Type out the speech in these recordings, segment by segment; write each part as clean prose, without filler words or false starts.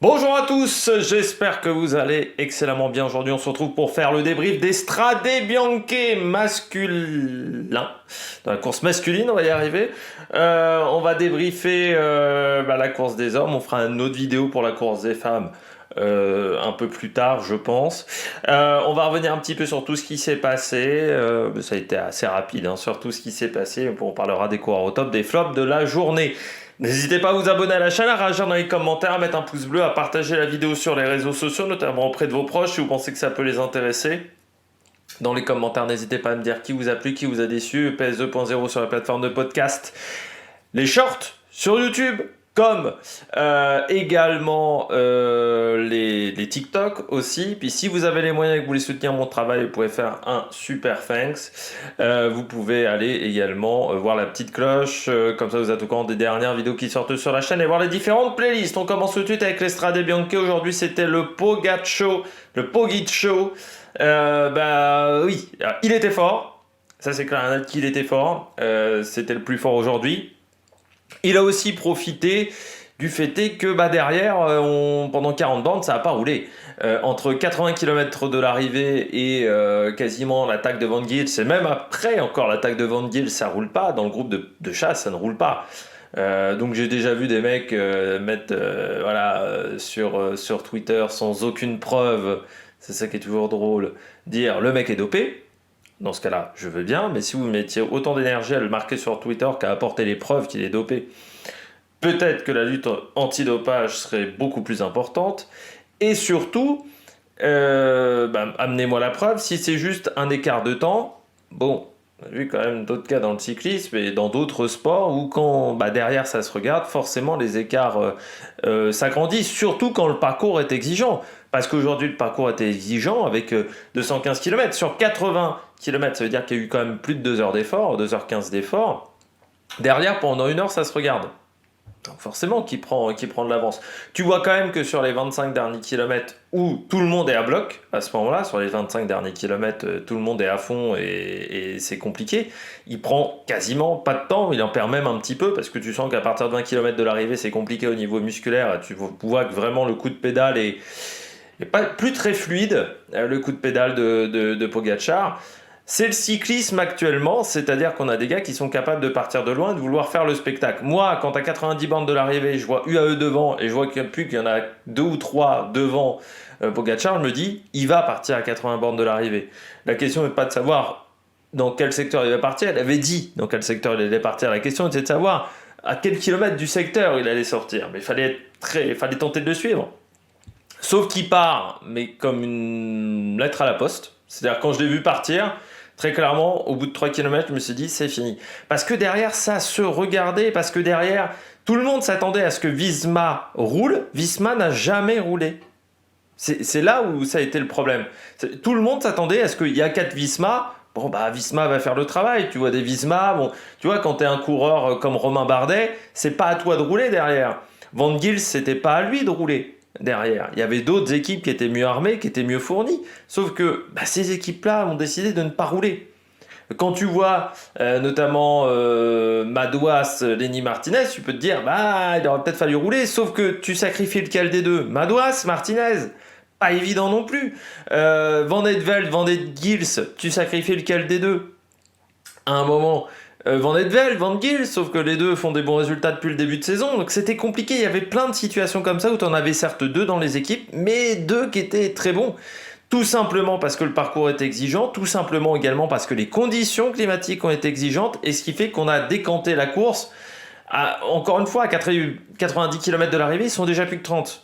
Bonjour à tous, j'espère que vous allez excellemment bien. Aujourd'hui, on se retrouve pour faire le débrief des Strade Bianche masculins. Dans la course masculine, on va y arriver. On va débriefer la course des hommes. On fera une autre vidéo pour la course des femmes un peu plus tard, je pense. On va revenir un petit peu sur tout ce qui s'est passé. Ça a été assez rapide, hein, sur tout ce qui s'est passé. On parlera des coureurs au top, des flops de la journée. N'hésitez pas à vous abonner à la chaîne, à réagir dans les commentaires, à mettre un pouce bleu, à partager la vidéo sur les réseaux sociaux, notamment auprès de vos proches si vous pensez que ça peut les intéresser. Dans les commentaires, n'hésitez pas à me dire qui vous a plu, qui vous a déçu. PS 2.0 sur la plateforme de podcast. Les shorts sur YouTube, comme également les TikTok aussi. Puis si vous avez les moyens et que vous voulez soutenir mon travail, vous pouvez faire un super thanks. Vous pouvez aller également voir la petite cloche, comme ça vous êtes au courant des dernières vidéos qui sortent sur la chaîne et voir les différentes playlists. On commence tout de suite avec l'Estrade Bianche. Aujourd'hui c'était le Pogacar, le Pogit Show. Oui, alors, il était fort. Ça c'est clair et net qu'il était fort. C'était le plus fort aujourd'hui. Il a aussi profité du fait est que derrière, pendant 40 bandes, ça n'a pas roulé. Entre 80 km de l'arrivée et quasiment l'attaque de Van Gils, et même après encore l'attaque de Van Gils, ça roule pas. Dans le groupe de chasse, ça ne roule pas. Donc j'ai déjà vu des mecs mettre sur Twitter sans aucune preuve, c'est ça qui est toujours drôle, dire le mec est dopé. Dans ce cas-là, je veux bien, mais si vous mettiez autant d'énergie à le marquer sur Twitter qu'à apporter les preuves qu'il est dopé, peut-être que la lutte antidopage serait beaucoup plus importante. Et surtout, amenez-moi la preuve, si c'est juste un écart de temps, bon, on a vu quand même d'autres cas dans le cyclisme et dans d'autres sports où quand derrière ça se regarde, forcément les écarts s'agrandissent, surtout quand le parcours est exigeant. Parce qu'aujourd'hui le parcours était exigeant avec 215 km. Sur 80 km, ça veut dire qu'il y a eu quand même plus de 2 heures d'effort, 2h15 d'effort. Derrière, pendant 1 heure, ça se regarde. Donc forcément, qui prend de l'avance. Tu vois quand même que sur les 25 derniers kilomètres où tout le monde est à bloc, à ce moment-là, sur les 25 derniers kilomètres, tout le monde est à fond et c'est compliqué. Il prend quasiment pas de temps, il en perd même un petit peu parce que tu sens qu'à partir de 20 km de l'arrivée, c'est compliqué au niveau musculaire. Tu vois que vraiment le coup de pédale est pas plus très fluide, le coup de pédale de Pogacar. C'est le cyclisme actuellement, c'est-à-dire qu'on a des gars qui sont capables de partir de loin et de vouloir faire le spectacle. Moi, quand à 90 bandes de l'arrivée, je vois UAE devant et je vois qu'il n'y a plus qu'il y en a 2 ou 3 devant Pogacar, je me dis, il va partir à 80 bandes de l'arrivée. La question n'est pas de savoir dans quel secteur il va partir, elle avait dit dans quel secteur il allait partir. La question était de savoir à quel kilomètre du secteur il allait sortir. Mais il fallait tenter de le suivre. Sauf qu'il part, mais comme une lettre à la poste. C'est-à-dire quand je l'ai vu partir, très clairement, au bout de 3 km, je me suis dit c'est fini. Parce que derrière, ça se regardait, parce que derrière, tout le monde s'attendait à ce que Visma roule. Visma n'a jamais roulé. C'est là où ça a été le problème. Tout le monde s'attendait à ce qu'il y a 4 Visma. Bon, Visma va faire le travail. Tu vois des Visma, bon, tu vois, quand t'es un coureur comme Romain Bardet, c'est pas à toi de rouler derrière. Van Gils, c'était pas à lui de rouler derrière. Il y avait d'autres équipes qui étaient mieux armées, qui étaient mieux fournies. Sauf que ces équipes-là ont décidé de ne pas rouler. Quand tu vois notamment Madouas, Lenny Martinez, tu peux te dire, il aurait peut-être fallu rouler, sauf que tu sacrifies lequel des deux? Madouas, Martinez? Pas évident non plus. Van Eetvelt, Van Gils, tu sacrifies lequel des deux? À un moment, Van Eetvelt, Van Gils, sauf que les deux font des bons résultats depuis le début de saison, donc c'était compliqué. Il y avait plein de situations comme ça où tu en avais certes 2 dans les équipes, mais 2 qui étaient très bons. Tout simplement parce que le parcours est exigeant, tout simplement également parce que les conditions climatiques ont été exigeantes, et ce qui fait qu'on a décanté la course. Encore une fois, à 90 km de l'arrivée, ils sont déjà plus que 30.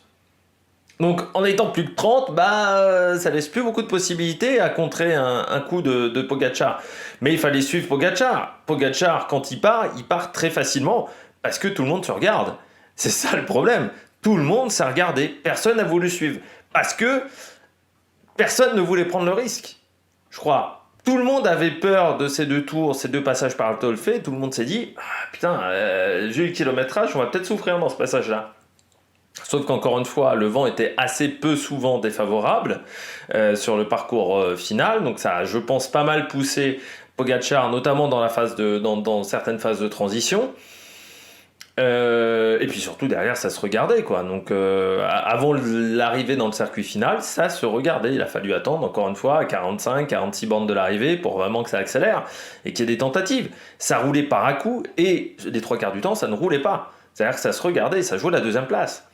Donc en étant plus que 30, ça laisse plus beaucoup de possibilités à contrer un coup de Pogacar. Mais il fallait suivre Pogacar. Pogacar, quand il part très facilement parce que tout le monde se regarde. C'est ça le problème. Tout le monde s'est regardé. Personne n'a voulu suivre. Parce que personne ne voulait prendre le risque. Je crois. Tout le monde avait peur de ces 2 tours, ces 2 passages par le Tolfé. Tout le monde s'est dit, putain, vu le kilométrage, on va peut-être souffrir dans ce passage-là. Sauf qu'encore une fois, le vent était assez peu souvent défavorable sur le parcours final. Donc ça a, je pense, pas mal poussé Pogacar, notamment dans certaines phases de transition. Et puis surtout derrière ça se regardait quoi. Donc avant l'arrivée dans le circuit final, ça se regardait. Il a fallu attendre encore une fois à 45, 46 bornes de l'arrivée pour vraiment que ça accélère et qu'il y ait des tentatives. Ça roulait par à-coups et les trois quarts du temps ça ne roulait pas. C'est-à-dire que ça se regardait, ça jouait la deuxième place.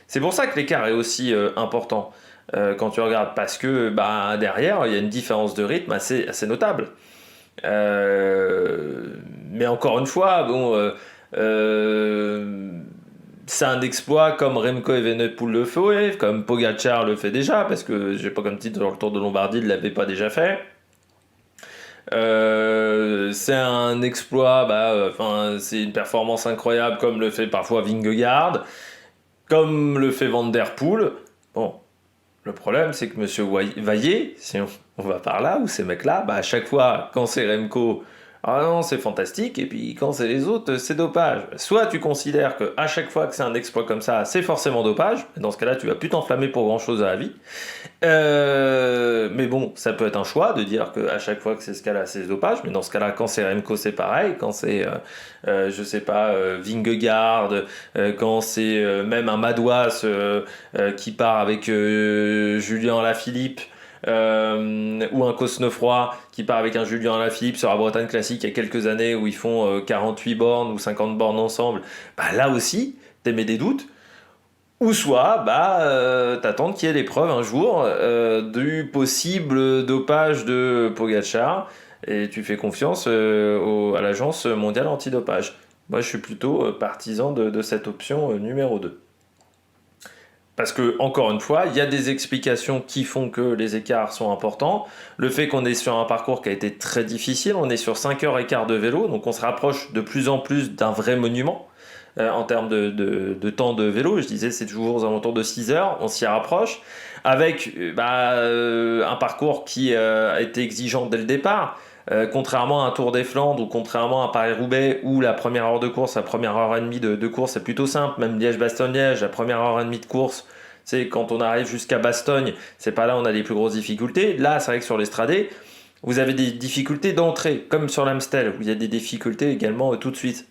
C'est pour ça que l'écart est aussi important quand tu regardes parce que bah, derrière il y a une différence de rythme assez notable. Mais encore une fois, bon, c'est un exploit comme Remco Evenepoel le fait, comme Pogacar le fait déjà, parce que j'ai pas comme titre dans le Tour de Lombardie, il l'avait pas déjà fait. C'est un exploit, c'est une performance incroyable comme le fait parfois Vingegaard, comme le fait Van Der Poel. Bon, le problème, c'est que Monsieur Vaillé, si on va par là, ou ces mecs-là, bah, à chaque fois, quand c'est Remco, ah non, c'est fantastique, et puis quand c'est les autres, c'est dopage. Soit tu considères que à chaque fois que c'est un exploit comme ça, c'est forcément dopage, dans ce cas-là, tu vas plus t'enflammer pour grand-chose à la vie. Mais bon, ça peut être un choix de dire qu'à chaque fois que c'est ce cas-là, c'est dopage, mais dans ce cas-là, quand c'est Remco, c'est pareil, quand c'est, je sais pas, Vingegaard, quand c'est même un Madouas qui part avec Julien Alaphilippe, ou un Cosnefroy qui part avec un Julien Alaphilippe sur la Bretagne Classique il y a quelques années où ils font 48 bornes ou 50 bornes ensemble, bah là aussi, t'émets des doutes. Ou soit, t'attends qu'il y ait l'épreuve un jour du possible dopage de Pogacar et tu fais confiance à l'agence mondiale antidopage. Moi, je suis plutôt partisan de cette option numéro 2. Parce que, encore une fois, il y a des explications qui font que les écarts sont importants. Le fait qu'on est sur un parcours qui a été très difficile, on est sur 5 heures et quart de vélo, donc on se rapproche de plus en plus d'un vrai monument en termes de temps de vélo. Je disais, c'est toujours aux alentours de 6 heures, on s'y rapproche, avec un parcours qui a été exigeant dès le départ. Contrairement à un Tour des Flandres ou contrairement à Paris-Roubaix où la première heure de course, la première heure et demie de course est plutôt simple, même Liège-Bastogne-Liège, la première heure et demie de course, c'est quand on arrive jusqu'à Bastogne, c'est pas là où on a les plus grosses difficultés. Là, c'est vrai que sur l'Estradé, vous avez des difficultés d'entrée, comme sur l'Amstel, où il y a des difficultés également tout de suite.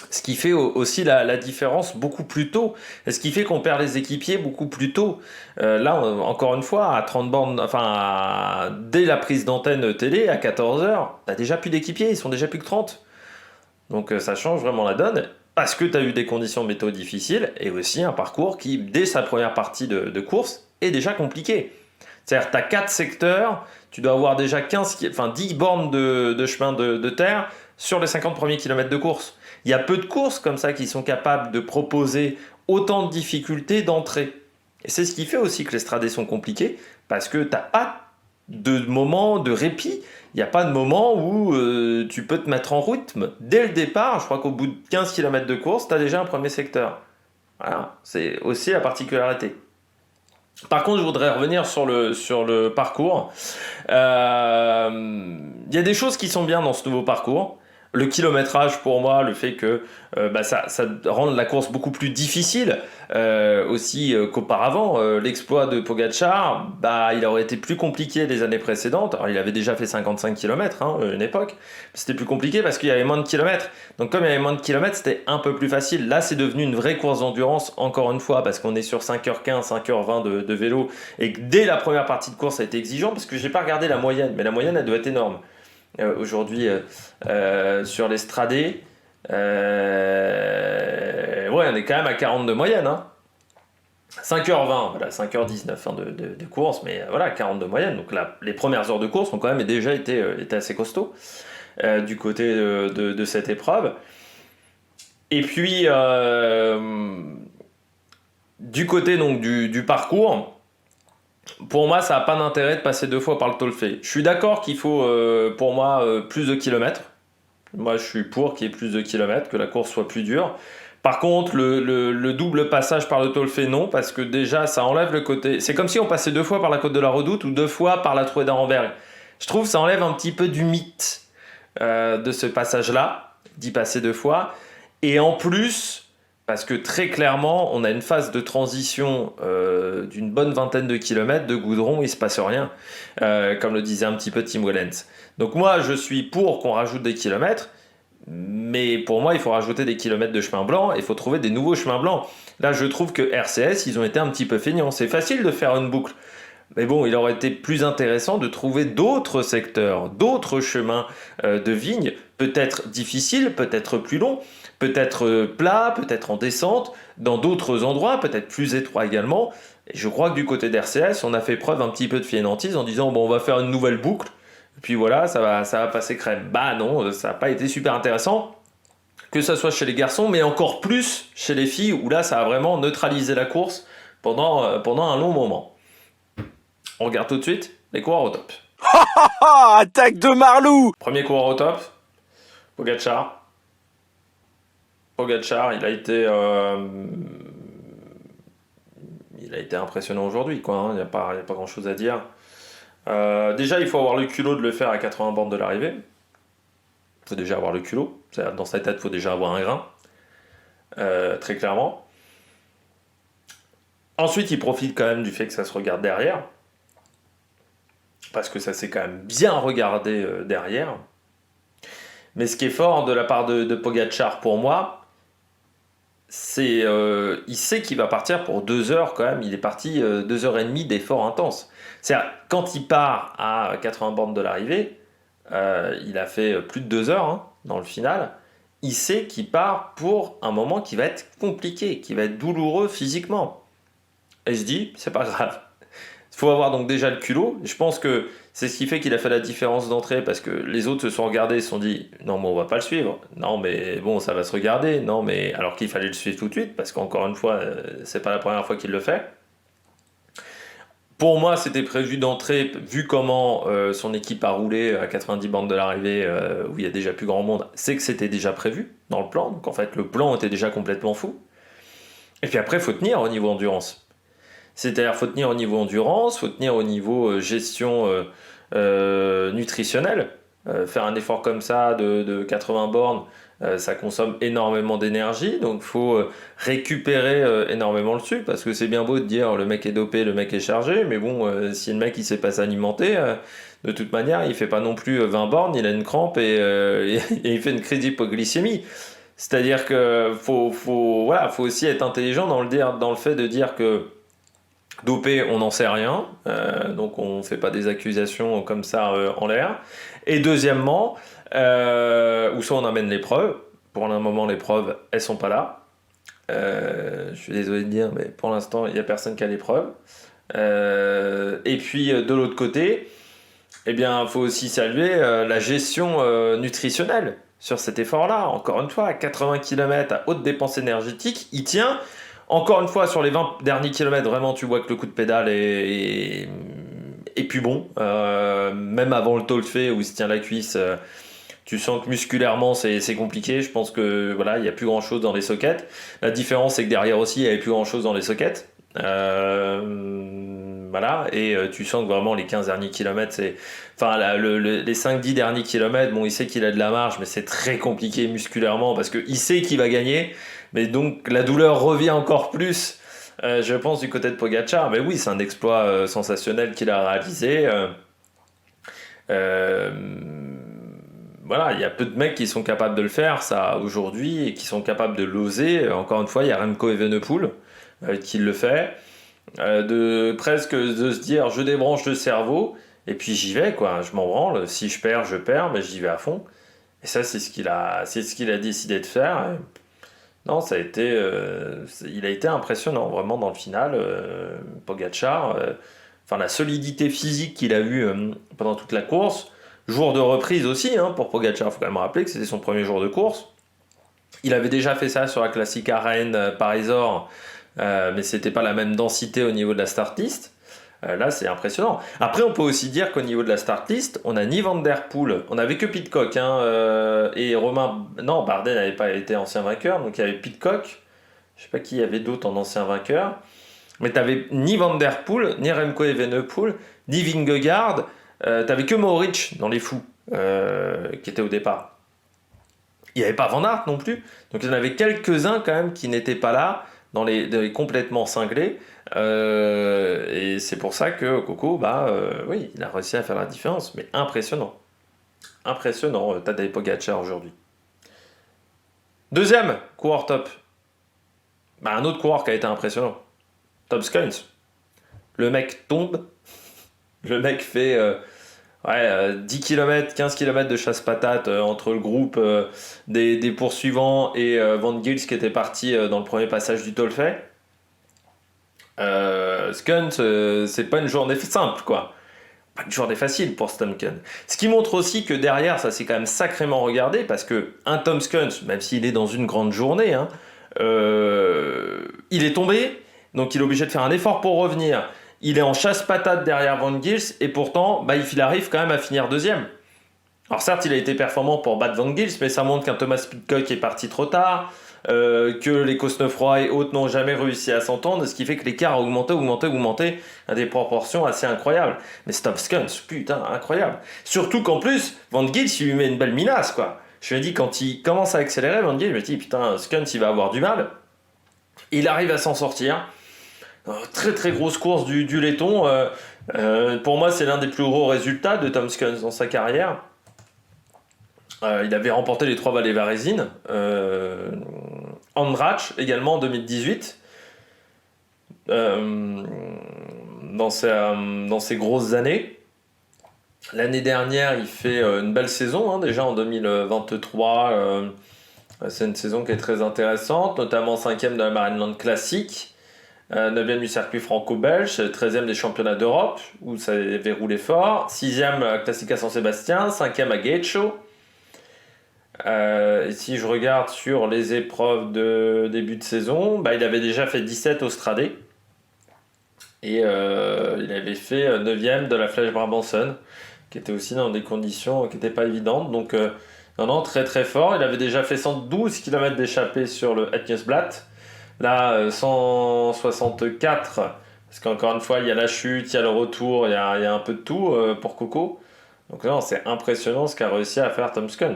Ce qui fait aussi la différence beaucoup plus tôt. Et ce qui fait qu'on perd les équipiers beaucoup plus tôt. Là, encore une fois, à 30 bornes, dès la prise d'antenne télé, à 14h, t'as déjà plus d'équipiers, ils sont déjà plus que 30. Donc ça change vraiment la donne. Parce que tu as eu des conditions météo difficiles et aussi un parcours qui, dès sa première partie de course, est déjà compliqué. C'est-à-dire tu as 4 secteurs, tu dois avoir déjà 10 bornes de chemin de terre sur les 50 premiers kilomètres de course. Il y a peu de courses comme ça qui sont capables de proposer autant de difficultés d'entrée. Et c'est ce qui fait aussi que les stradés sont compliqués, parce que tu n'as pas de moment de répit. Il n'y a pas de moment où tu peux te mettre en rythme. Dès le départ, je crois qu'au bout de 15 km de course, tu as déjà un premier secteur. Voilà, c'est aussi la particularité. Par contre, je voudrais revenir sur le parcours. Il y a des choses qui sont bien dans ce nouveau parcours. Le kilométrage, pour moi, le fait que ça rend la course beaucoup plus difficile aussi qu'auparavant. L'exploit de Pogacar, il aurait été plus compliqué les années précédentes. Alors, il avait déjà fait 55 km une époque. C'était plus compliqué parce qu'il y avait moins de kilomètres. Donc comme il y avait moins de kilomètres, c'était un peu plus facile. Là, c'est devenu une vraie course d'endurance, encore une fois, parce qu'on est sur 5h15, 5h20 de vélo. Et que dès la première partie de course, ça a été exigeant, parce que j'ai pas regardé la moyenne. Mais la moyenne, elle doit être énorme. Aujourd'hui sur les stradés on est quand même à 40 de moyenne 5h20, voilà, 5h19 de course, mais voilà, 40 de moyenne. Donc là, les premières heures de course ont quand même déjà été assez costauds du côté de cette épreuve. Et puis du côté donc du parcours, pour moi, ça n'a pas d'intérêt de passer 2 fois par le Tolfé. Je suis d'accord qu'il faut, pour moi, plus de kilomètres. Moi, je suis pour qu'il y ait plus de kilomètres, que la course soit plus dure. Par contre, le double passage par le Tolfé, non, parce que déjà, ça enlève le côté... C'est comme si on passait 2 fois par la côte de la Redoute ou 2 fois par la Trouée d'Arenberg. Je trouve que ça enlève un petit peu du mythe de ce passage-là, d'y passer 2 fois. Et en plus... Parce que très clairement, on a une phase de transition d'une bonne vingtaine de kilomètres de goudron, il ne se passe rien, comme le disait un petit peu Tim Wellens. Donc moi, je suis pour qu'on rajoute des kilomètres, Mais pour moi, il faut rajouter des kilomètres de chemin blanc et il faut trouver des nouveaux chemins blancs. Là, je trouve que RCS, ils ont été un petit peu feignants. C'est facile de faire une boucle. Mais bon, il aurait été plus intéressant de trouver d'autres secteurs, d'autres chemins de vignes, peut-être difficiles, peut-être plus longs, peut-être plats, peut-être en descente, dans d'autres endroits, peut-être plus étroits également. Et je crois que du côté d'RCS, on a fait preuve un petit peu de fainéantise en disant bon, on va faire une nouvelle boucle, et puis voilà, ça va passer crème. Bah non, ça n'a pas été super intéressant, que ça soit chez les garçons, mais encore plus chez les filles, où là, ça a vraiment neutralisé la course pendant un long moment. On regarde tout de suite les coureurs au top. Attaque de Marlou! Premier coureur au top, Pogačar. Pogačar, il a été impressionnant aujourd'hui, quoi. Hein. Il n'y a pas grand-chose à dire. Déjà, il faut avoir le culot de le faire à 80 bornes de l'arrivée. Il faut déjà avoir le culot. Dans sa tête, il faut déjà avoir un grain. Très clairement. Ensuite, il profite quand même du fait que ça se regarde derrière. Parce que ça s'est quand même bien regardé derrière. Mais ce qui est fort de la part de Pogačar pour moi, c'est il sait qu'il va partir pour 2 heures quand même. Il est parti 2h30 d'effort intense. C'est-à-dire, quand il part à 80 bornes de l'arrivée, il a fait plus de 2 heures hein, dans le final. Il sait qu'il part pour un moment qui va être compliqué, qui va être douloureux physiquement. Et il se dit, c'est pas grave. Il faut avoir donc déjà le culot. Je pense que c'est ce qui fait qu'il a fait la différence d'entrée parce que les autres se sont regardés et se sont dit non mais on va pas le suivre. Non mais bon ça va se regarder. Non mais alors qu'il fallait le suivre tout de suite parce qu'encore une fois c'est pas la première fois qu'il le fait. Pour moi c'était prévu d'entrée vu comment son équipe a roulé à 90 bornes de l'arrivée où il y a déjà plus grand monde. C'est que c'était déjà prévu dans le plan. Donc en fait le plan était déjà complètement fou. Et puis après il faut tenir au niveau endurance. C'est-à-dire, faut tenir au niveau endurance, faut tenir au niveau gestion nutritionnelle. Faire un effort comme ça de 80 bornes, ça consomme énormément d'énergie, donc il faut récupérer énormément le sucre, parce que c'est bien beau de dire le mec est dopé, le mec est chargé, mais bon, si le mec il sait pas s'alimenter, de toute manière, il fait pas non plus 20 bornes, il a une crampe et il fait une crise d'hypoglycémie. C'est-à-dire que voilà, faut aussi être intelligent dans le fait de dire que dopé, on n'en sait rien, donc on ne fait pas des accusations comme ça en l'air. Et deuxièmement, où soit on amène les preuves. Pour le moment, les preuves, elles sont pas là. Je suis désolé de dire, mais pour l'instant, il n'y a personne qui a les preuves. Et puis, de l'autre côté, eh bien, il faut aussi saluer la gestion nutritionnelle sur cet effort-là. Encore une fois, à 80 km à haute dépense énergétique, il tient. Encore une fois, sur les 20 derniers kilomètres, vraiment, tu vois que le coup de pédale est plus bon. Même avant le tolfé où il se tient la cuisse, tu sens que musculairement, c'est compliqué. Je pense que voilà, il n'y a plus grand-chose dans les sockets. La différence, c'est que derrière aussi, il n'y avait plus grand-chose dans les sockets. Voilà, et tu sens que vraiment les 15 derniers kilomètres, enfin, les 5-10 derniers kilomètres, bon, il sait qu'il a de la marge, mais c'est très compliqué musculairement parce qu'il sait qu'il va gagner. Mais donc la douleur revient encore plus, je pense, du côté de Pogačar. Mais oui, c'est un exploit sensationnel qu'il a réalisé. Voilà, il y a peu de mecs qui sont capables de le faire, ça, aujourd'hui, et qui sont capables de l'oser. Encore une fois, il y a Remco Evenepoel qui le fait. Presque de se dire, je débranche le cerveau, et puis j'y vais, quoi. Je m'en branle. Si je perds, mais j'y vais à fond. Et ça, c'est ce qu'il a décidé de faire. Non, il a été impressionnant vraiment dans le final, Pogačar. Enfin, la solidité physique qu'il a eue pendant toute la course, jour de reprise aussi hein, pour Pogačar. Il faut quand même rappeler que c'était son premier jour de course. Il avait déjà fait ça sur la Classique Arène Parisor, mais c'était pas la même densité au niveau de la start list. Là, c'est impressionnant. Après, on peut aussi dire qu'au niveau de la start list, on a ni Van Der Poel, on avait que Pidcock et Romain. Non, Bardet n'avait pas été ancien vainqueur, donc il y avait Pidcock. Je sais pas qui y avait d'autres en ancien vainqueur. Mais t'avais ni Van Der Poel, ni Remco Evenepoel, ni Vingegaard. T'avais que Mohoric dans les fous qui était au départ. Il n'y avait pas Van Aert non plus. Donc il y en avait quelques-uns quand même qui n'étaient pas là dans les complètement cinglés. Et c'est pour ça que Coco, oui, il a réussi à faire la différence. Mais impressionnant. Impressionnant, Tadej Pogačar aujourd'hui. Deuxième coureur top. Bah, un autre coureur qui a été impressionnant. Tom Skuns. Le mec tombe. Le mec fait 10 km, 15 km de chasse-patate entre le groupe des poursuivants et Van Gils qui était parti dans le premier passage du Tolfay. Skuns, c'est pas une journée simple, quoi. Pas une journée facile pour Stumken. Ce qui montre aussi que derrière, ça s'est quand même sacrément regardé, parce que un Tom Skuns, même s'il est dans une grande journée, hein, il est tombé, donc il est obligé de faire un effort pour revenir. Il est en chasse-patate derrière Van Gils, et pourtant, bah, il arrive quand même à finir deuxième. Alors certes, il a été performant pour battre Van Gils, mais ça montre qu'un Thomas Pidcock est parti trop tard, que les Cosnefroy et autres n'ont jamais réussi à s'entendre, ce qui fait que l'écart a augmenté à des proportions assez incroyables. Mais Tom Skuns, putain, incroyable. Surtout qu'en plus, Van Gils, il lui met une belle minace, quoi. Je me dis, quand il commence à accélérer, Van Gils, je me dis, putain, Skuns, il va avoir du mal. Il arrive à s'en sortir. Très très grosse course du laiton. Pour moi, c'est l'un des plus gros résultats de Tom Skuns dans sa carrière. Il avait remporté les 3 Vallées Varésines. Andratch également en 2018. Dans ses grosses années. L'année dernière, il fait une belle saison, hein, déjà en 2023. C'est une saison qui est très intéressante, notamment 5e de la Marineland Classic. 9e du circuit franco-belge, 13e des championnats d'Europe, où ça avait roulé fort, 6e à Classica San-Sébastien, 5e à Gate Show. Et si je regarde sur les épreuves de début de saison, bah, il avait déjà fait 17 au Stradé. Et il avait fait 9e de la Flèche Brabanson, qui était aussi dans des conditions qui n'étaient pas évidentes. Donc, non, très très fort. Il avait déjà fait 112 km d'échappée sur le Etniusblatt. Là, 164, parce qu'encore une fois, il y a la chute, il y a le retour, il y a un peu de tout pour Coco. Donc non, c'est impressionnant ce qu'a réussi à faire Tom Skuns.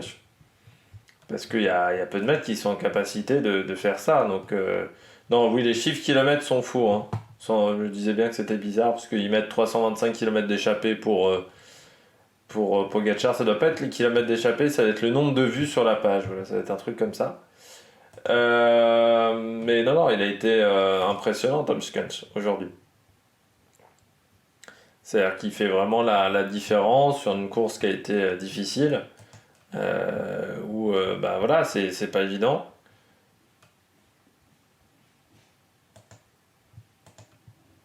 Parce qu'il y a peu de mecs qui sont en capacité de faire ça. Donc, non, oui, les chiffres kilomètres sont faux. Hein. Je me disais bien que c'était bizarre, parce qu'ils mettent 325 km d'échappée pour Pogacar. Ça doit pas être les kilomètres d'échappée, ça va être le nombre de vues sur la page. Voilà, ça va être un truc comme ça. Mais non, il a été impressionnant, Tom Skuns, aujourd'hui. C'est-à-dire qu'il fait vraiment la différence sur une course qui a été difficile, où bah voilà, c'est pas évident.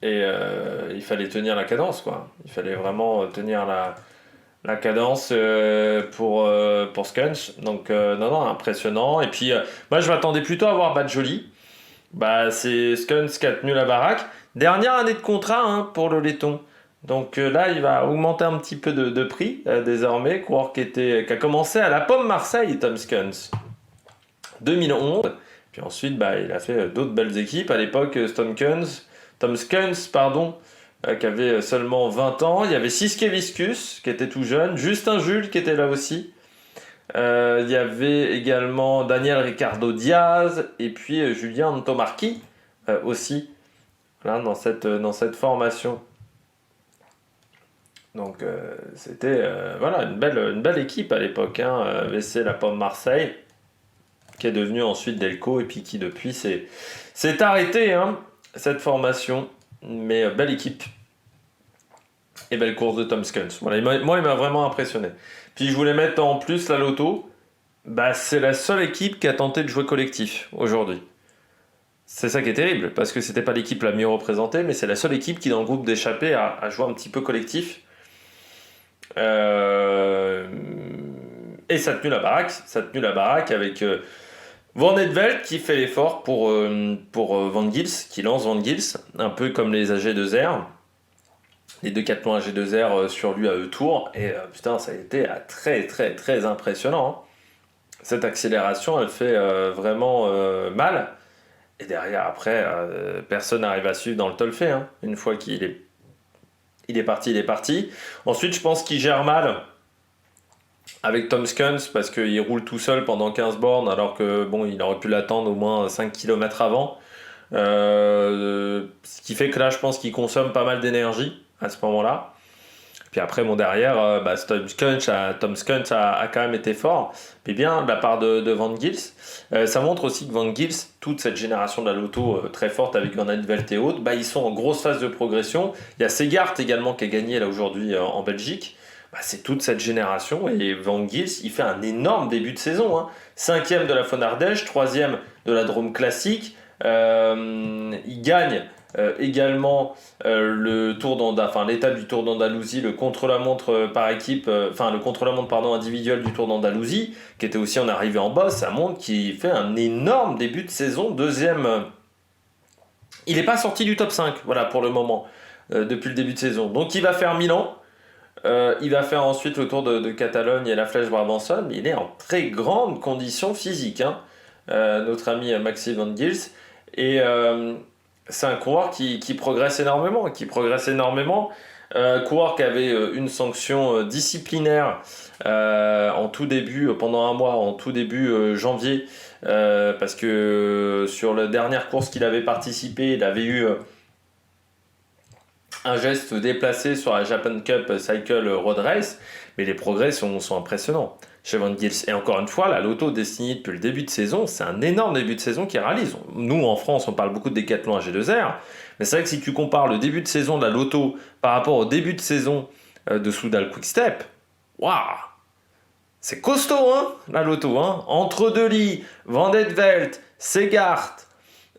Et il fallait tenir la cadence, quoi. Il fallait vraiment tenir la cadence pour Skuns. Donc, non, impressionnant. Et puis, moi, je m'attendais plutôt à voir Badjoli. Bah, c'est Skuns qui a tenu la baraque. Dernière année de contrat hein, pour le laiton. Donc là, il va augmenter un petit peu de prix désormais. Coureur qui a commencé à la Pomme Marseille, Tom Skuns. 2011. Puis ensuite, bah, il a fait d'autres belles équipes. À l'époque, Tom Skuns, pardon, qui avait seulement 20 ans. Il y avait Siske Viscus, qui était tout jeune. Justin Jules, qui était là aussi. Il y avait également Daniel Ricardo Diaz. Et puis Julien Antomarchi aussi. Là, dans cette formation. Donc c'était voilà, une belle équipe à l'époque. Hein. VC La Pomme Marseille, qui est devenue ensuite Delco. Et puis qui depuis s'est arrêté hein, cette formation. Mais belle équipe. Et belle course de Tom Skuns. Voilà, moi, il m'a vraiment impressionné. Puis je voulais mettre en plus la Lotto. Bah, c'est la seule équipe qui a tenté de jouer collectif aujourd'hui. C'est ça qui est terrible, parce que c'était pas l'équipe la mieux représentée, mais c'est la seule équipe qui, dans le groupe d'échappée, a joué un petit peu collectif. Et ça a tenu la baraque avec Van Edveld qui fait l'effort pour Van Gils, qui lance Van Gils, un peu comme les AG2R. Les 2-4 AG2R sur lui à E-Tour. Et putain, ça a été très très très impressionnant. Hein. Cette accélération, elle fait vraiment mal. Et derrière, après, personne n'arrive à suivre dans le Tolfay. Hein. Une fois qu'il est parti. Ensuite, je pense qu'il gère mal avec Tom Skuns parce qu'il roule tout seul pendant 15 bornes alors que bon, il aurait pu l'attendre au moins 5 km avant. Ce qui fait que là, je pense qu'il consomme pas mal d'énergie à ce moment-là. Puis après, derrière, Tom Skunch a quand même été fort. Mais bien, de la part de Van Gils. Ça montre aussi que Van Gils, toute cette génération de la Lotto très forte avec Van Velt et autres, ils sont en grosse phase de progression. Il y a Segart également qui a gagné là aujourd'hui en Belgique. C'est toute cette génération et Van Gils, il fait un énorme début de saison. 5e de la Faune Ardèche, 3e de la Drôme Classique. Il gagne également l'étape du Tour d'Andalousie, le contre-la-montre par équipe, le contre-la-montre individuel du Tour d'Andalousie, qui était aussi en arrivée en boss. Ça montre qu'il fait un énorme début de saison, deuxième. Il n'est pas sorti du top 5, voilà, pour le moment, depuis le début de saison. Donc il va faire Milan. Il va faire ensuite le Tour de Catalogne et la Flèche Brabançonne, mais il est en très grande condition physique, notre ami Maxime Van Gils. Et c'est un coureur qui progresse énormément. Coureur qui avait une sanction disciplinaire en tout début, pendant un mois, en tout début janvier, parce que sur la dernière course qu'il avait participé, il avait eu un geste déplacé sur la Japan Cup Cycle Road Race, mais les progrès sont impressionnants chez Van Gils. Et encore une fois, la Lotto Destiny depuis le début de saison, c'est un énorme début de saison qu'ils réalisent. Nous, en France, on parle beaucoup de Décathlon AG2R, mais c'est vrai que si tu compares le début de saison de la Lotto par rapport au début de saison de Soudal Quick-Step, waouh, c'est costaud, la Lotto. Entre Dely, Van Velt, Segart,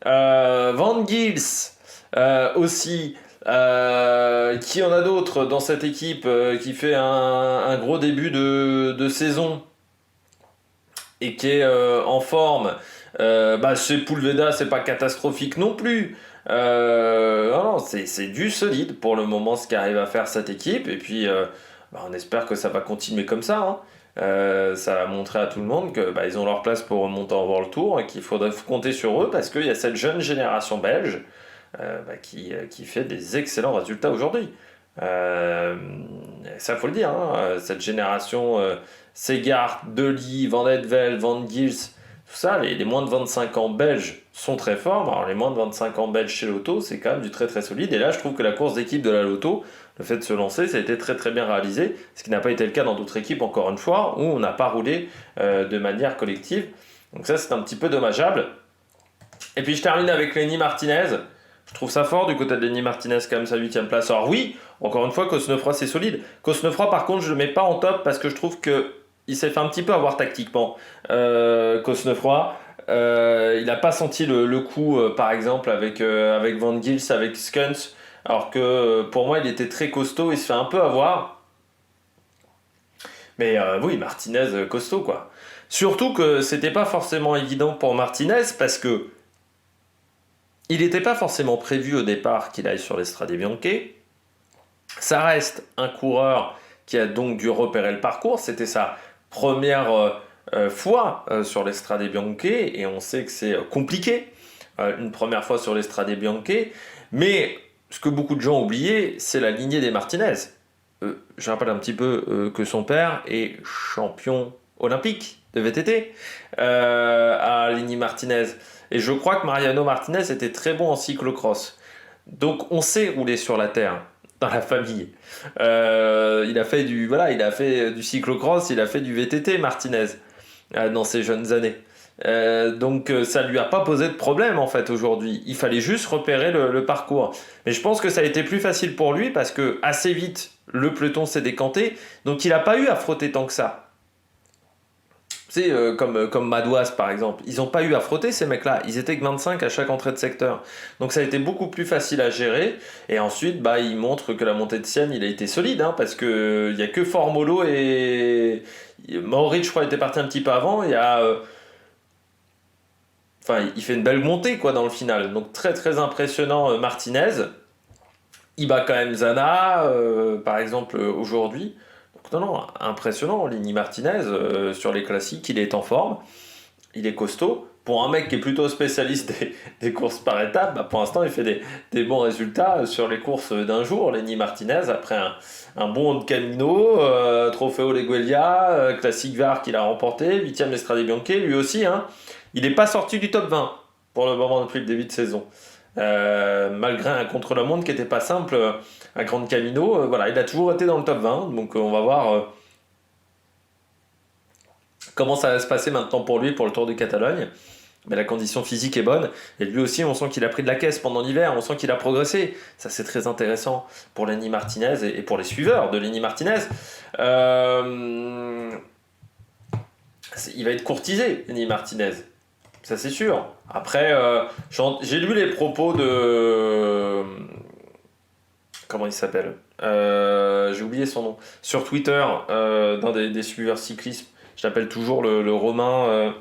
Van Gils, aussi... qui en a d'autres dans cette équipe qui fait un gros début de saison et qui est en forme. Chez Poulveda, c'est pas catastrophique non plus. Non, c'est du solide pour le moment ce qu'arrive à faire cette équipe. Et puis, on espère que ça va continuer comme ça. Ça va montrer à tout le monde que ils ont leur place pour remonter en World Tour et qu'il faudrait compter sur eux parce qu'il y a cette jeune génération belge qui fait des excellents résultats aujourd'hui. Ça, faut le dire. Cette génération Segart, Dely, Van Velt, Van Gils, tout ça, les moins de 25 ans belges sont très forts. Alors, les moins de 25 ans belges chez Lotto, c'est quand même du très très solide. Et là, je trouve que la course d'équipe de la Lotto, le fait de se lancer, ça a été très très bien réalisé. Ce qui n'a pas été le cas dans d'autres équipes, encore une fois, où on n'a pas roulé de manière collective. Donc ça, c'est un petit peu dommageable. Et puis, je termine avec Lenny Martinez. Je trouve ça fort du côté de Lenny Martinez, quand même, sa 8ème place. Alors oui, encore une fois, Cosnefroy, c'est solide. Cosnefroy, par contre, je le mets pas en top parce que je trouve qu'il s'est fait un petit peu avoir tactiquement. Cosnefroy, il n'a pas senti le coup, par exemple, avec Van Gils, avec Skuns, alors que pour moi, il était très costaud, il se fait un peu avoir. Mais oui, Martinez, costaud, quoi. Surtout que c'était pas forcément évident pour Martinez parce que il n'était pas forcément prévu au départ qu'il aille sur l'Estrade Bianche. Ça reste un coureur qui a donc dû repérer le parcours. C'était sa première fois sur l'Estrade Bianche et on sait que c'est compliqué une première fois sur l'Estrade Bianche. Mais ce que beaucoup de gens ont oublié, c'est la lignée des Martinez. Je rappelle un petit peu que son père est champion olympique de VTT à Lenny Martinez. Et je crois que Mariano Martinez était très bon en cyclocross. Donc on sait rouler sur la terre dans la famille. Il a fait du cyclocross, il a fait du VTT Martinez dans ses jeunes années. Donc ça lui a pas posé de problème en fait aujourd'hui. Il fallait juste repérer le parcours. Mais je pense que ça a été plus facile pour lui parce que assez vite le peloton s'est décanté. Donc il n'a pas eu à frotter tant que ça. C'est comme Madouas par exemple, ils n'ont pas eu à frotter ces mecs-là, ils étaient que 25 à chaque entrée de secteur. Donc ça a été beaucoup plus facile à gérer. Et ensuite, il montre que la montée de Sienne, il a été solide, parce que il y a que Formolo et Maurice, je crois, était parti un petit peu avant. Il fait une belle montée dans le final. Donc très très impressionnant Martinez. Il bat quand même Zana, par exemple aujourd'hui. Non, impressionnant, Lenny Martinez, sur les classiques, il est en forme, il est costaud. Pour un mec qui est plutôt spécialiste des courses par étapes, pour l'instant, il fait des bons résultats sur les courses d'un jour, Lenny Martinez, après un bon Camino, Trofeo Leguelia, Classic Var qu'il a remporté, 8ème Estrade Bianche, lui aussi, il n'est pas sorti du top 20 pour le moment depuis le début de saison. malgré un contre-la-montre qui n'était pas simple à Grand Camino. Voilà, il a toujours été dans le top 20, donc on va voir comment ça va se passer maintenant pour lui pour le Tour de Catalogne. Mais la condition physique est bonne. Et lui aussi, on sent qu'il a pris de la caisse pendant l'hiver. On sent qu'il a progressé. Ça, c'est très intéressant pour Lenny Martinez et pour les suiveurs de Lenny Martinez. Il va être courtisé, Lenny Martinez. Ça, c'est sûr. Après, j'ai lu les propos de... Comment il s'appelle J'ai oublié son nom. Sur Twitter, d'un des suiveurs cyclisme. Je l'appelle toujours le Romain...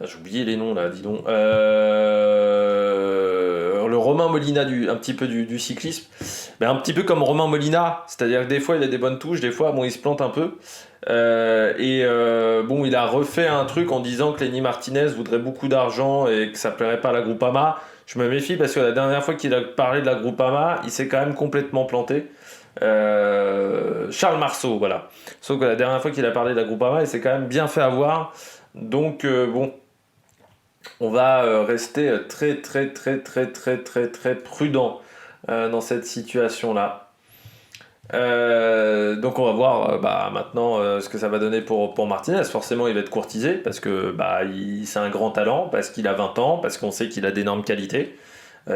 J'ai oublié les noms là, dis donc. Le Romain Molina, un petit peu du cyclisme. Mais un petit peu comme Romain Molina, c'est-à-dire que des fois il a des bonnes touches, des fois bon, il se plante un peu. Bon, il a refait un truc en disant que Lenny Martinez voudrait beaucoup d'argent et que ça plairait pas à la Groupama. Je me méfie parce que la dernière fois qu'il a parlé de la Groupama, il s'est quand même complètement planté. Charles Marceau, voilà. Sauf que la dernière fois qu'il a parlé de la Groupama, il s'est quand même bien fait avoir. Donc bon. On va rester très très très très très très très prudent dans cette situation-là. Donc on va voir maintenant ce que ça va donner pour Martinez. Forcément, il va être courtisé parce que c'est un grand talent, parce qu'il a 20 ans, parce qu'on sait qu'il a d'énormes qualités,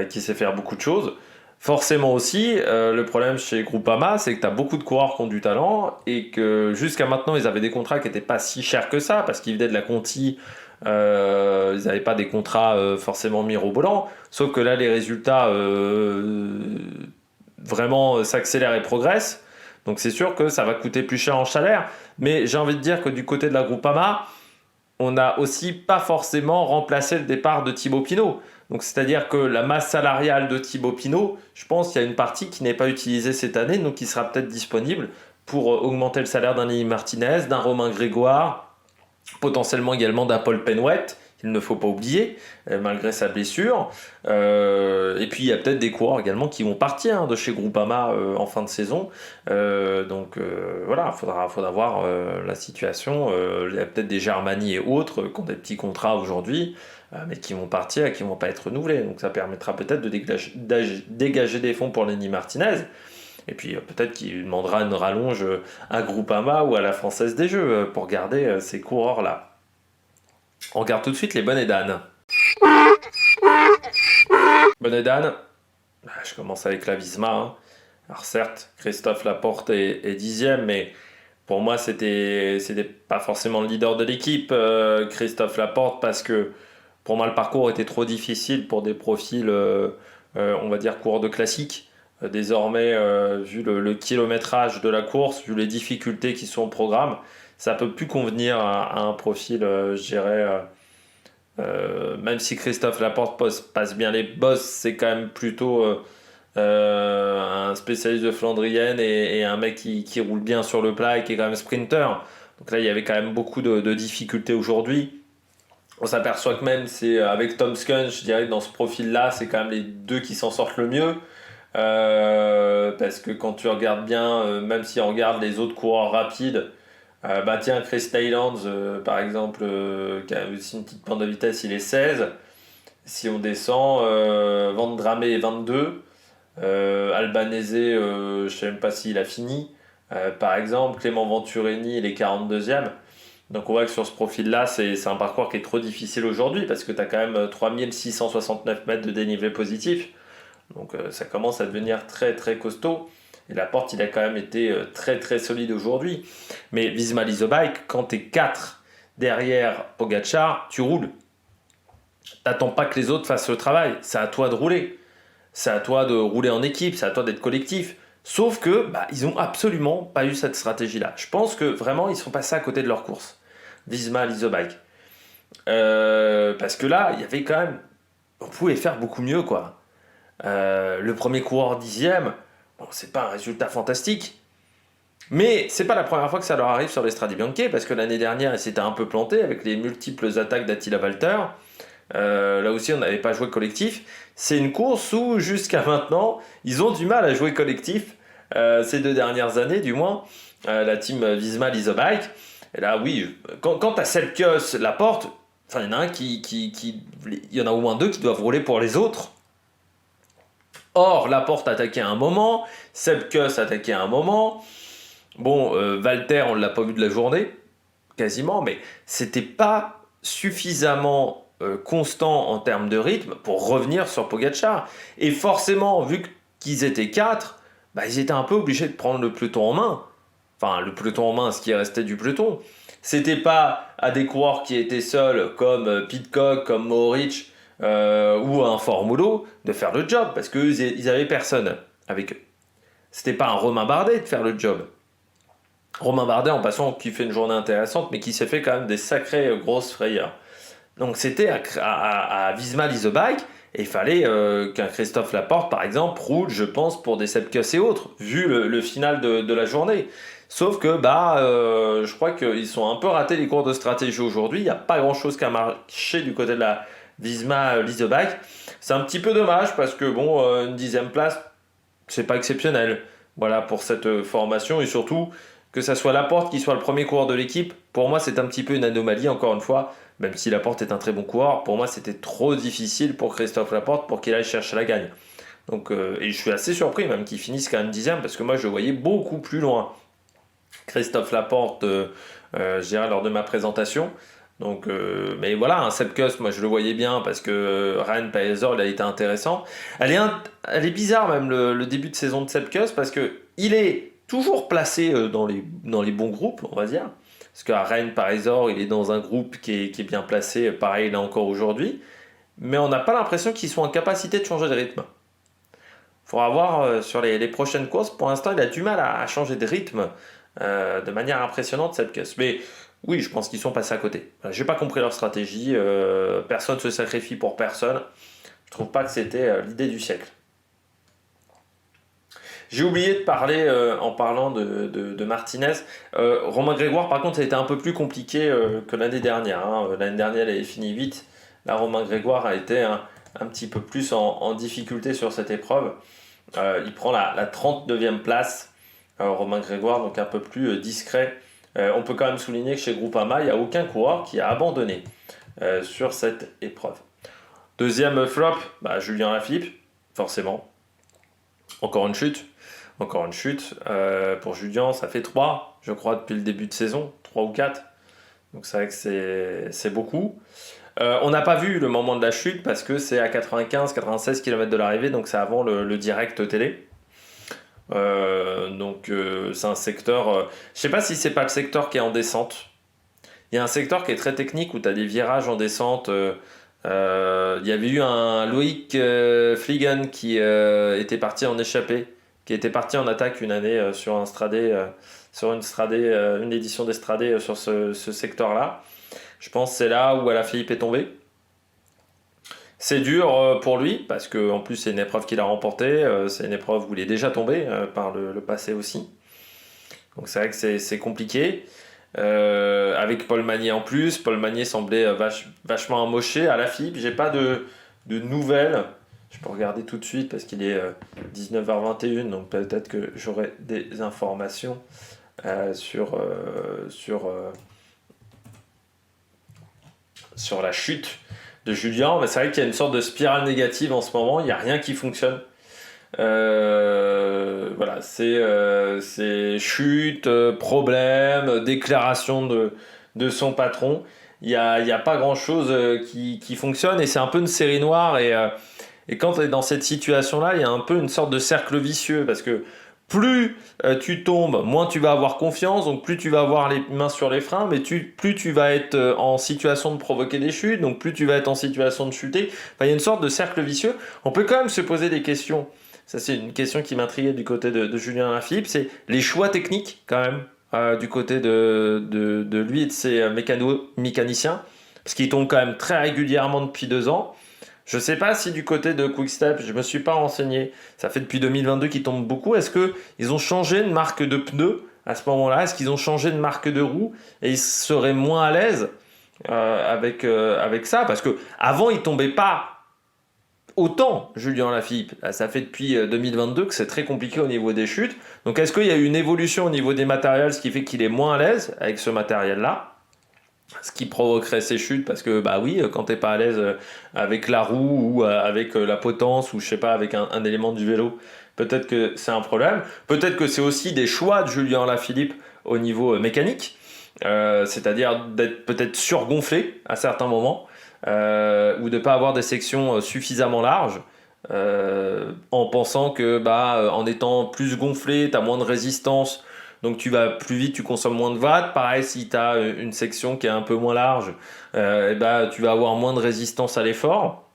qu'il sait faire beaucoup de choses. Forcément aussi, le problème chez Groupama, c'est que tu as beaucoup de coureurs qui ont du talent et que jusqu'à maintenant, ils avaient des contrats qui n'étaient pas si chers que ça parce qu'ils venaient de la Conti. Ils n'avaient pas des contrats forcément mirobolants, sauf que là les résultats vraiment s'accélèrent et progressent, donc c'est sûr que ça va coûter plus cher en salaire, mais j'ai envie de dire que du côté de la Groupama, on n'a aussi pas forcément remplacé le départ de Thibaut Pinot. Donc c'est-à-dire que la masse salariale de Thibaut Pinot, je pense qu'il y a une partie qui n'est pas utilisée cette année, donc qui sera peut-être disponible pour augmenter le salaire d'un Lenny Martinez, d'un Romain Grégoire, potentiellement également d'un Paul Penwet, il ne faut pas oublier, malgré sa blessure. Et puis il y a peut-être des coureurs également qui vont partir de chez Groupama en fin de saison. Donc voilà, faudra voir la situation. Il y a peut-être des Germany et autres qui ont des petits contrats aujourd'hui, mais qui vont partir et qui ne vont pas être renouvelés. Donc ça permettra peut-être de dégager des fonds pour Lenny Martinez. Et puis peut-être qu'il demandera une rallonge à Groupama ou à la Française des Jeux pour garder ces coureurs-là. On regarde tout de suite les bonnets d'âne. Bonnet d'âne, je commence avec la Visma. Hein. Alors certes, Christophe Laporte est 10e, mais pour moi c'était pas forcément le leader de l'équipe, Christophe Laporte, parce que pour moi le parcours était trop difficile pour des profils, on va dire, coureurs de classique. Désormais, vu le kilométrage de la course, vu les difficultés qui sont au programme, ça peut plus convenir à un profil, je dirais, même si Christophe Laporte passe bien les bosses, c'est quand même plutôt un spécialiste de Flandrienne et un mec qui roule bien sur le plat et qui est quand même sprinter. Donc là, il y avait quand même beaucoup de difficultés aujourd'hui. On s'aperçoit que même c'est avec Tom Skun, je dirais que dans ce profil-là, c'est quand même les deux qui s'en sortent le mieux. Parce que quand tu regardes bien, même si on regarde les autres coureurs rapides, tiens, Chris Taylands par exemple, qui a aussi une petite pente de vitesse, il est 16. Si on descend, Van Dramé est 22, Albanese, je ne sais même pas s'il a fini, par exemple, Clément Venturini, il est 42e. Donc on voit que sur ce profil-là, c'est un parcours qui est trop difficile aujourd'hui parce que tu as quand même 3669 mètres de dénivelé positif. Donc ça commence à devenir très très costaud. Et Laporte, il a quand même été très très solide aujourd'hui. Mais Visma Lease a Bike, quand tu es 4 derrière Pogacar, tu roules. T'attends pas que les autres fassent le travail. C'est à toi de rouler. C'est à toi de rouler en équipe. C'est à toi d'être collectif. Sauf que ils n'ont absolument pas eu cette stratégie-là. Je pense que vraiment, ils sont passés à côté de leur course. Visma Lease a Bike. Parce que là, il y avait quand même... On pouvait faire beaucoup mieux, quoi. Le premier coureur 10e, bon, c'est pas un résultat fantastique, mais c'est pas la première fois que ça leur arrive sur les Strade Bianche, parce que l'année dernière ils s'étaient un peu plantés avec les multiples attaques d'Attila Valter. Là aussi on n'avait pas joué collectif. C'est une course où jusqu'à maintenant ils ont du mal à jouer collectif, ces 2 dernières années du moins, la team Visma Lease a Bike. Et là oui, quand t'as Selkos, Laporte, Enfin, il y en a un il y en a au moins deux qui doivent rouler pour les autres. Or, Laporte attaquait à un moment, Sepkus attaquait à un moment. Bon, Walter, on ne l'a pas vu de la journée, quasiment, mais c'était pas suffisamment constant en termes de rythme pour revenir sur Pogacar. Et forcément, vu qu'ils étaient quatre, bah, ils étaient un peu obligés de prendre le peloton en main. Enfin, le peloton en main, ce qui restait du peloton. C'était pas à des coureurs qui étaient seuls, comme Pidcock, comme Mohoric, ou un Formulo, de faire le job, parce qu'eux, ils avaient personne avec eux. C'était pas un Romain Bardet de faire le job. Romain Bardet, en passant, qui fait une journée intéressante, mais qui s'est fait quand même des sacrées grosses frayeurs. Donc c'était à Visma Leasebike, et il fallait qu'un Christophe Laporte, par exemple, roule, je pense, pour des Sepkus et autres, vu le final de la journée. Sauf que je crois qu'ils sont un peu ratés les cours de stratégie aujourd'hui. Il n'y a pas grand-chose qui a marché du côté de la Visma Leasebike. C'est un petit peu dommage parce que bon, une 10e place, c'est pas exceptionnel. Voilà pour cette formation et surtout que ça soit Laporte qui soit le premier coureur de l'équipe. Pour moi, c'est un petit peu une anomalie encore une fois. Même si Laporte est un très bon coureur, pour moi, c'était trop difficile pour Christophe Laporte pour qu'il aille chercher la gagne. Donc, et je suis assez surpris même qu'il finisse quand même 10e parce que moi, je le voyais beaucoup plus loin. Christophe Laporte, je dirais, lors de ma présentation. Donc, mais voilà, un Sepkus, moi je le voyais bien parce que Ryan Paesor, il a été intéressant. Elle est bizarre même le début de saison de Sepkus parce que il est toujours placé dans les bons groupes, on va dire. Parce qu'à Ryan Paesor, il est dans un groupe qui est bien placé, pareil là encore aujourd'hui. Mais on n'a pas l'impression qu'ils sont en capacité de changer de rythme. Il faudra voir sur les prochaines courses. Pour l'instant, il a du mal à changer de rythme de manière impressionnante, Sepkus. Mais oui, je pense qu'ils sont passés à côté. J'ai pas compris leur stratégie. Personne se sacrifie pour personne. Je trouve pas que c'était l'idée du siècle. J'ai oublié de parler, en parlant de Martinez. Romain Grégoire, par contre, ça a été un peu plus compliqué que l'année dernière. Hein. L'année dernière, il avait fini 8. Là, Romain Grégoire a été un petit peu plus en difficulté sur cette épreuve. Il prend la 39e place. Romain Grégoire, donc un peu plus discret. On peut quand même souligner que chez Groupama, il n'y a aucun coureur qui a abandonné sur cette épreuve. Deuxième flop, Julien Lafilippe, forcément. Encore une chute. Pour Julien, ça fait 3, je crois, depuis le début de saison. 3 ou 4. Donc c'est vrai que c'est beaucoup. On n'a pas vu le moment de la chute parce que c'est à 95-96 km de l'arrivée, donc c'est avant le direct télé. C'est un secteur, je sais pas si c'est pas le secteur qui est en descente. Il y a un secteur qui est très technique où tu as des virages en descente. Il y avait eu un Loïc Fliegen qui était parti en échappée, qui était parti en attaque une année sur un Stradé, une édition d'Estradé sur ce secteur-là. Je pense que c'est là où Alaphilippe est tombé. C'est dur pour lui, parce qu'en plus c'est une épreuve qu'il a remportée, c'est une épreuve où il est déjà tombé par le passé aussi. Donc c'est vrai que c'est compliqué. Avec Paul Magnier en plus, Paul Magnier semblait vachement amoché. Alaphilippe, j'ai pas de nouvelles. Je peux regarder tout de suite parce qu'il est 19h21, donc peut-être que j'aurai des informations sur la chute de Julien, mais c'est vrai qu'il y a une sorte de spirale négative en ce moment, il n'y a rien qui fonctionne. Voilà, c'est chute, problème, déclaration de son patron. Il n'y a pas grand chose qui fonctionne et c'est un peu une série noire. Et quand tu es dans cette situation-là, il y a un peu une sorte de cercle vicieux parce que plus tu tombes, moins tu vas avoir confiance, donc plus tu vas avoir les mains sur les freins, mais plus tu vas être en situation de provoquer des chutes, donc plus tu vas être en situation de chuter. Enfin, il y a une sorte de cercle vicieux. On peut quand même se poser des questions. Ça, c'est une question qui m'intriguait du côté de Julien Lafilippe, c'est les choix techniques quand même du côté de lui et de ses mécaniciens, parce qu'il tombe quand même très régulièrement depuis 2 ans. Je ne sais pas si du côté de Quick-Step, je ne me suis pas renseigné, ça fait depuis 2022 qu'ils tombent beaucoup. Est-ce qu'ils ont changé de marque de pneus à ce moment-là? Est-ce qu'ils ont changé de marque de roues et ils seraient moins à l'aise avec ça? Parce qu'avant, ils ne tombaient pas autant, Julien Lafilippe. Là, ça fait depuis 2022 que c'est très compliqué au niveau des chutes. Donc est-ce qu'il y a eu une évolution au niveau des matériels, ce qui fait qu'il est moins à l'aise avec ce matériel-là? ce qui provoquerait ces chutes parce que bah oui, quand t'es pas à l'aise avec la roue ou avec la potence ou je sais pas avec un élément du vélo, peut-être que c'est un problème. Peut-être que c'est aussi des choix de Julien Alaphilippe au niveau mécanique, c'est-à-dire d'être peut-être surgonflé à certains moments ou de pas avoir des sections suffisamment larges. En pensant que bah, en étant plus gonflé, tu as moins de résistance, donc tu vas plus vite, tu consommes moins de watts. Pareil, si tu as une section qui est un peu moins large, et bah, tu vas avoir moins de résistance à l'effort.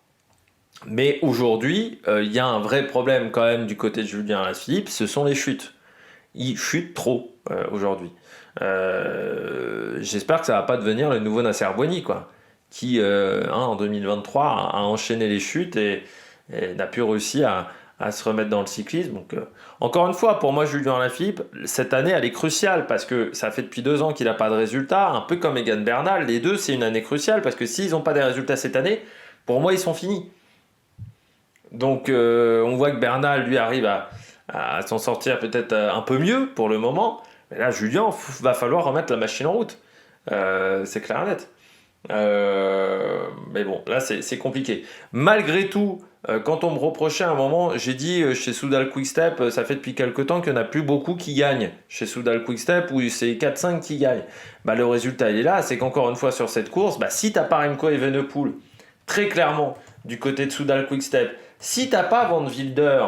Mais aujourd'hui, il y a un vrai problème quand même du côté de Julien Alaphilippe, ce sont les chutes. Il chute trop aujourd'hui. J'espère que ça va pas devenir le nouveau Nasser Boigny, quoi, qui en 2023 a enchaîné les chutes et n'a plus réussi à se remettre dans le cyclisme. Donc, encore une fois, pour moi, Julien Alaphilippe, cette année, elle est cruciale parce que ça fait depuis 2 ans qu'il n'a pas de résultats, un peu comme Egan Bernal. Les deux, c'est une année cruciale parce que s'ils n'ont pas des résultats cette année, pour moi, ils sont finis. Donc, on voit que Bernal, lui, arrive à s'en sortir peut-être un peu mieux pour le moment. Mais là, Julien, va falloir remettre la machine en route. C'est clair et net. Mais bon, là c'est compliqué. Malgré tout, quand on me reprochait à un moment, j'ai dit chez Soudal Quickstep, ça fait depuis quelques temps qu'il n'y en a plus beaucoup qui gagnent. Chez Soudal Quickstep, où c'est 4-5 qui gagnent. Bah, le résultat il est là, c'est qu'encore une fois sur cette course, bah, si t'as pas Remco Evenepoel, très clairement, du côté de Soudal Quickstep, si t'as pas Van Wilder,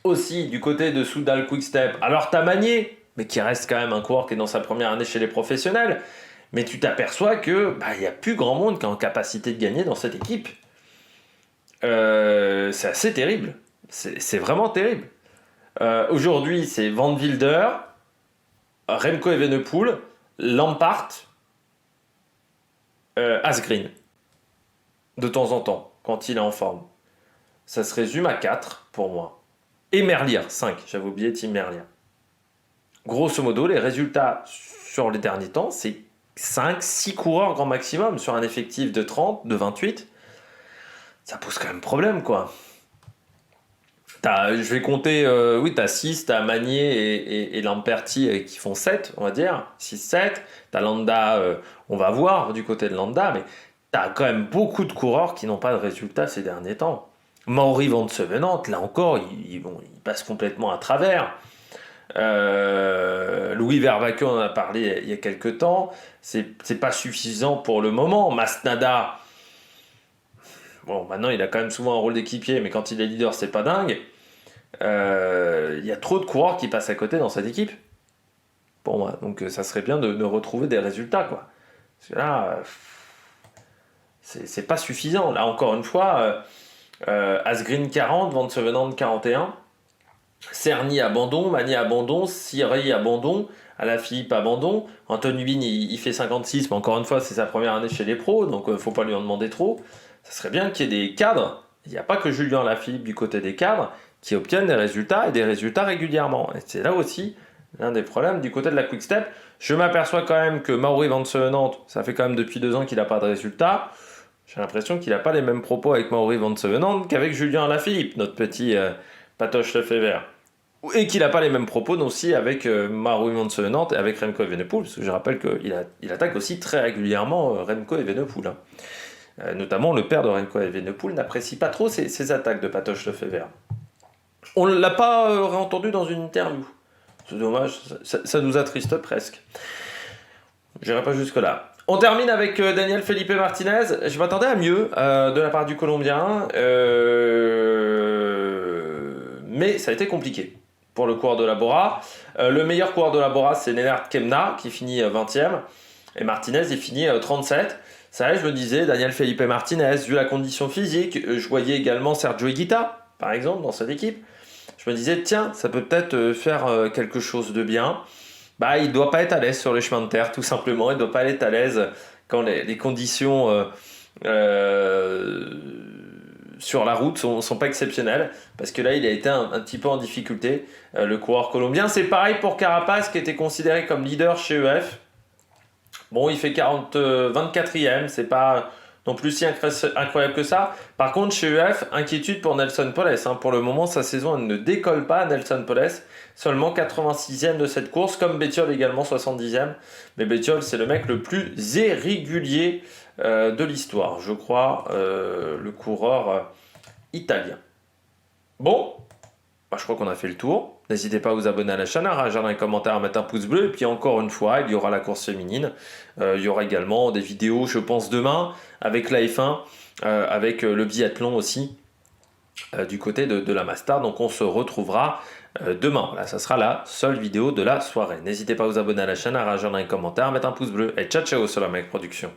aussi du côté de Soudal Quickstep, alors t'as Magnier, mais qui reste quand même un coureur qui est dans sa première année chez les professionnels. Mais tu t'aperçois que bah, y a plus grand monde qui est en capacité de gagner dans cette équipe. C'est assez terrible. C'est vraiment terrible. Aujourd'hui, c'est Van Wilder, Remco Evenepoel, Lampart, Asgreen. De temps en temps, quand il est en forme. Ça se résume à 4 pour moi. Et Merlier, 5. J'avais oublié Tim Merlier. Grosso modo, les résultats sur les derniers temps, c'est 5-6 coureurs grand maximum sur un effectif de 30, de 28. Ça pose quand même problème, quoi. Je vais compter, oui, t'as 6, t'as Magnier et Lamperti qui font 7, on va dire. 6-7. T'as Landa, on va voir du côté de Landa, mais t'as quand même beaucoup de coureurs qui n'ont pas de résultats ces derniers temps. Mauri Van Sevenant, là encore, il passe complètement à travers. Louis Vervaeke, on en a parlé il y a quelques temps. C'est pas suffisant pour le moment. Masnada, bon, maintenant il a quand même souvent un rôle d'équipier, mais quand il est leader, c'est pas dingue. Il y a trop de coureurs qui passent à côté dans cette équipe, pour moi. Donc ça serait bien de retrouver des résultats, quoi. Parce que là, c'est pas suffisant. Là, encore une fois, Asgreen 40, Van Sevenant 41. Cerny abandon, Magnier abandon, Siri abandon, Alaphilippe abandon, Anthony Bin il fait 56, mais encore une fois c'est sa première année chez les pros, donc faut pas lui en demander trop. Ça serait bien qu'il y ait des cadres, il n'y a pas que Julien Alaphilippe du côté des cadres, qui obtiennent des résultats et des résultats régulièrement. Et c'est là aussi l'un des problèmes du côté de la Quick Step. Je m'aperçois quand même que Mauri Van Sevenant, ça fait quand même depuis 2 ans qu'il n'a pas de résultats. J'ai l'impression qu'il n'a pas les mêmes propos avec Mauri Van Sevenant qu'avec Julien Alaphilippe, notre petit Patoche Lefebvre. Et qu'il n'a pas les mêmes propos aussi avec Mauri Van Sevenant et avec Remco Evenepoel, parce que je rappelle qu'il attaque aussi très régulièrement Remco Evenepoel. Notamment le père de Remco Evenepoel n'apprécie pas trop ces attaques de Patoche Lefebvre. On ne l'a pas réentendu dans une interview. C'est dommage, ça nous attriste presque. Je n'irai pas jusque-là. On termine avec Daniel Felipe Martinez. Je m'attendais à mieux de la part du Colombien, mais ça a été compliqué pour le coureur de la Bora. Le meilleur coureur de la Bora, c'est Lennart Kemna, qui finit 20e, et Martinez, il finit 37. Ça, je me disais, Daniel Felipe Martinez, vu la condition physique, je voyais également Sergio Higuita, par exemple, dans cette équipe. Je me disais, tiens, ça peut peut-être faire quelque chose de bien. Bah, il ne doit pas être à l'aise sur les chemins de terre, tout simplement. Il ne doit pas être à l'aise quand les conditions sur la route sont pas exceptionnelles. Parce que là, il a été un petit peu en difficulté, le coureur colombien. C'est pareil pour Carapaz, qui était considéré comme leader chez EF. Bon, il fait 24e, c'est pas non plus si incroyable que ça. Par contre, chez UF, inquiétude pour Nelson Poles. Hein. Pour le moment, sa saison elle ne décolle pas, Nelson Poles. Seulement 86e de cette course, comme Bettiol également 70e. Mais Bettiol, c'est le mec le plus irrégulier de l'histoire, je crois, le coureur italien. Bon, bah, je crois qu'on a fait le tour. N'hésitez pas à vous abonner à la chaîne, à réagir dans les commentaires, à mettre un pouce bleu. Et puis encore une fois, il y aura la course féminine. Il y aura également des vidéos, je pense, demain, avec la F1, avec le biathlon aussi, du côté de la Mastart. Donc on se retrouvera demain. Là, ça sera la seule vidéo de la soirée. N'hésitez pas à vous abonner à la chaîne, à réagir dans les commentaires, à mettre un pouce bleu. Et ciao ciao sur la Mec Production.